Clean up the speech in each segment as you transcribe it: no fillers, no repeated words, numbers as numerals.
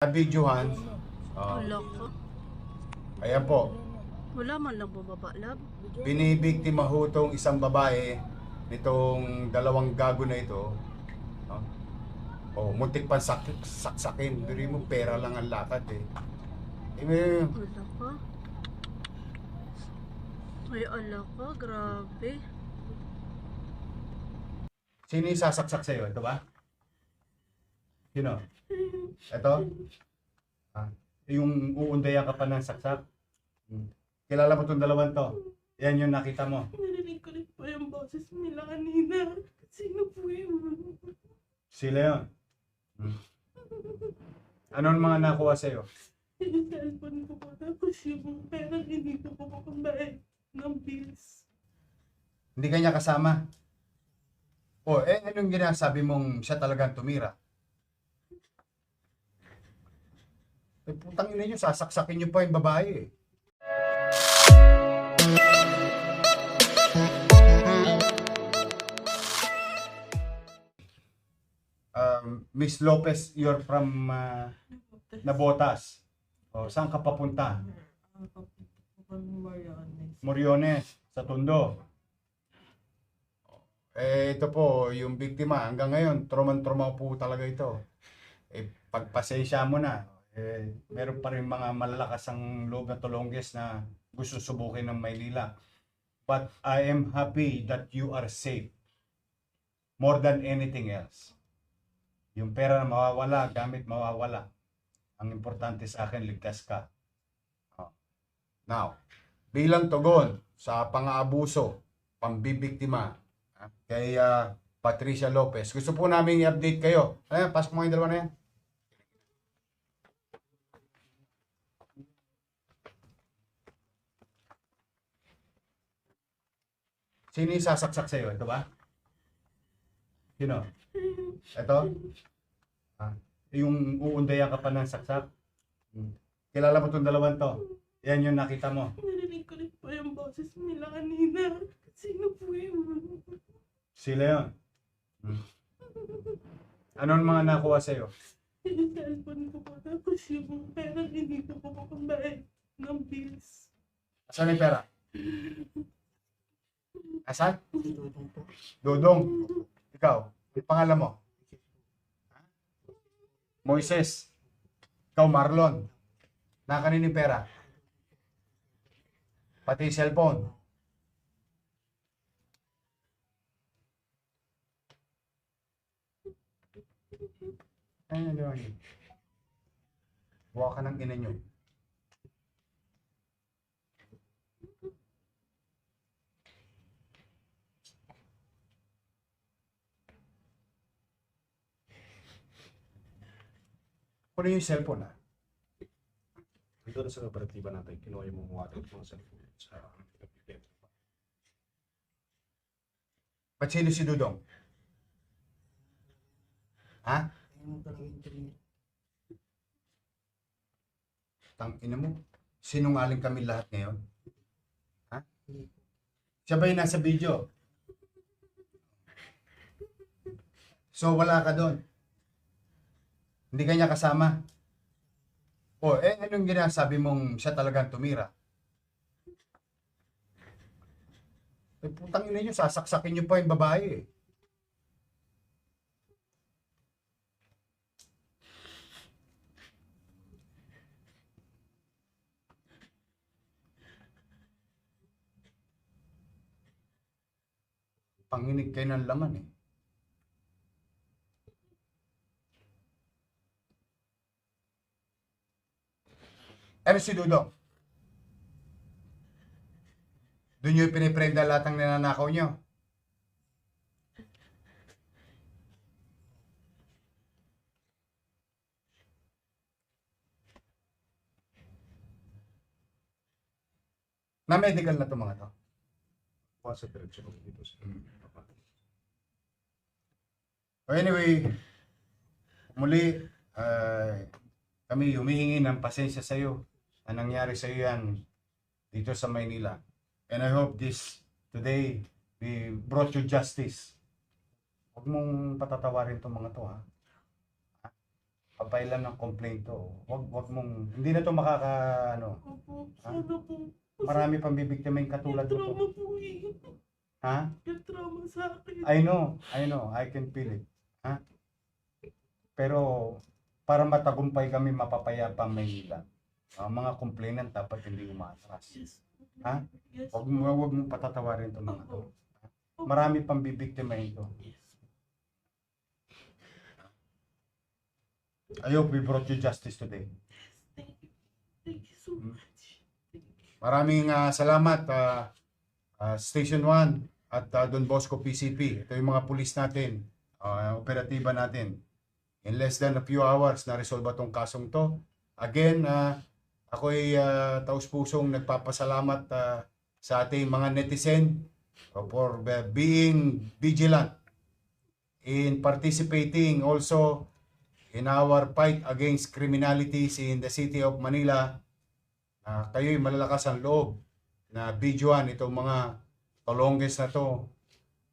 nabidyohan. Wala ka. Ayan po, Wala man lang bumaba, lab. binibiktima ho tong isang babae nitong dalawang gago na ito. Muntik pa saksakin. Diri mo, pera lang ang lakad eh. Wala ka. Ay, ala ka. Grabe. Sino yung sasaksak sa'yo? Ito ba? Sino? Ito? Yung uundayan ka pa ng saksak? Kilala mo itong dalawang to? Yan yung nakita mo. Narinig ko rin po yung boses nila kanina. Sino po yun? Sila yun. Anong mga nakuha sa'yo? Yung cellphone ko po. Tapos yung pera hindi ko po pambayad ng bills. Hindi ka niya kasama? Anong ginasabi mong siya talagang tumira? Putang ina nyo, sasaksakin nyo pa yung babae eh. Miss Lopez, you're from Nabotas. Saan ka papunta? Moriones, sa Tondo. Ito po, yung biktima, hanggang ngayon, trauma po talaga ito. Pagpasensya mo na, meron pa rin mga malalakas ang loob na tulongges na gusto subukin ng Maynila. But I am happy that you are safe. More than anything else. Yung pera na mawawala, gamit mawawala. Ang importante sa akin, ligtas ka. Now, bilang tugon sa pang-aabuso, pambibiktima, kay Patricia Lopez, gusto po namin i-update kayo. Ayan, pasok mo yung dalawa na yan. Sino yung sasaksak sa'yo? Ito ba? Sino? Ito? Yung uundayan ka pa ng saksak? Kilala mo itong dalawang to? Yan yung nakita mo. Narinig ko rin po yung boses nila kanina. Sino po yun? Sila yun. Anong mga nakuha sa'yo? Yung cellphone ko po. Tapos yung pera hindi ko po pambayad ng bills. Asan yung pera? Asan? Dodong. Ikaw, yung pangalan mo? Moises. Ikaw, Marlon. Nakanin yung pera? Pati yung cellphone. Ayun, ayun. Buha ka ng ina nyo. Kunin yung cellphone ha. Dito na sa operatiba natin, kinuha yung mga cellphone sa Ba't sino si Dudong? Ha? Tang ina mo. Sinungaling kami lahat ngayon. Ha? Siya ba yung nasa video? So wala ka doon. Hindi ka niya kasama. Anong ginasabi mong siya talagang tumira? Putang ina nyo, sasaksakin nyo pa yung babae eh. Panginig kayo ng laman eh. Ano si Dudong? Doon nyo piniprenda lahat ng ninanakaw nyo. Na medical na to mga to. sa diretso ko dito sa Anyway, muli, kami humihingi ng pasensya sa iyo. Ang nangyari sa iyo yan dito sa Maynila. And I hope today we brought you justice. Huwag mong patatawarin itong mga to ha. papailan ng complaint to. Wag mong, hindi na to ano, Opo, Ha? sana po. marami pang bibiktima yung katulad May mo trauma to. po eh. Ha? May trauma sa akin. I know, I can feel it. Ha? Pero, para matagumpay kami mapapayapang Maynila, ang mga complainant dapat hindi umatras. Yes. Ha? Yes. Huwag mo patatawarin itong mga to. Marami pang bibiktima ito. Yes. I hope we brought you justice today. Thank you. Thank you so Hmm. much. Thank you. Maraming salamat, Station 1 at Don Bosco PCP. Ito yung mga pulis natin, operatiba natin. In less than a few hours, na-resolve itong kasong to. Again, ako'y taus-pusong nagpapasalamat sa ating mga netizen for being vigilant in participating also in our fight against criminalities in the city of Manila. Kayo'y malalakas ang loob na videoan itong mga tolongges na to,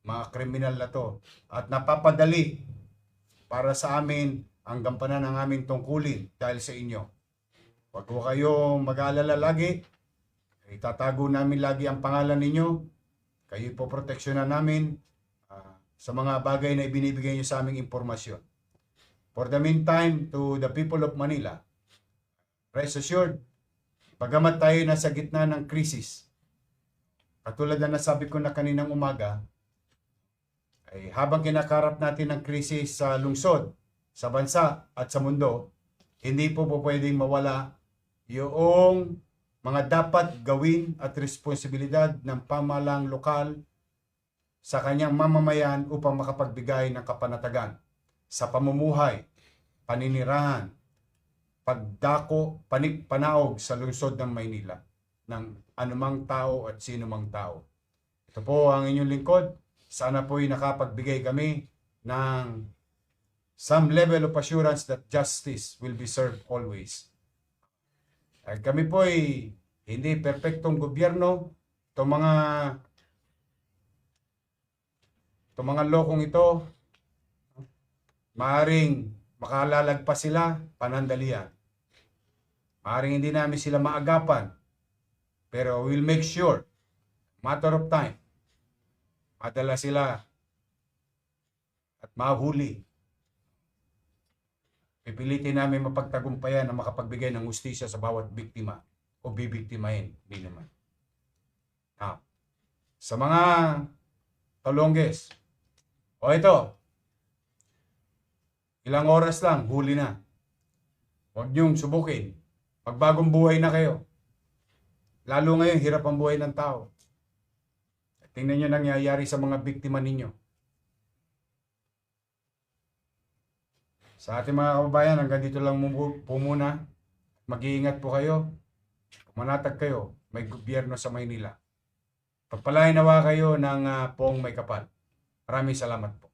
mga kriminal na to, at napapadali para sa amin ang gampanan ng aming tungkulin dahil sa inyo. Huwag ko kayo mag-aalala lagi, itatago namin lagi ang pangalan ninyo, kayo po proteksyonan namin sa mga bagay na ibinibigay nyo sa aming impormasyon. For the meantime, to the people of Manila, rest assured, bagamat tayo nasa gitna ng krisis, katulad na nasabi ko na kaninang umaga, ay habang kinakarap natin ang krisis sa lungsod, sa bansa at sa mundo, hindi po pwedeng mawala yung mga dapat gawin at responsibilidad ng pamahalang lokal sa kanyang mamamayan upang makapagbigay ng kapanatagan sa pamumuhay, paninirahan, pagdako, panaog sa lungsod ng Maynila ng anumang tao at sino mang tao. Ito po ang inyong lingkod. Sana po'y nakapagbigay kami ng some level of assurance that justice will be served always. At kami po'y hindi perpektong gobyerno. Itong mga lokong ito, maaring makalalagpas sila panandalian. Maaring hindi namin sila maagapan. Pero we'll make sure, matter of time, madala sila at mahuli. Pipilitin namin mapagtagumpayan na makapagbigay ng hustisya sa bawat biktima o bibiktimahin. Hindi naman. Now, sa mga talongges, o ito, ilang oras lang, huli na. Huwag niyong subukin. Magbagong buhay na kayo. Lalo ngayon, hirap ang buhay ng tao. Tingnan niyo nangyayari sa mga biktima ninyo. Sa ating mga kababayan, hanggang dito lang po muna. Mag-iingat po kayo. Manatag kayo, may gobyerno sa Maynila. Pagpalain nawa kayo ng pong may kapal. Maraming salamat po.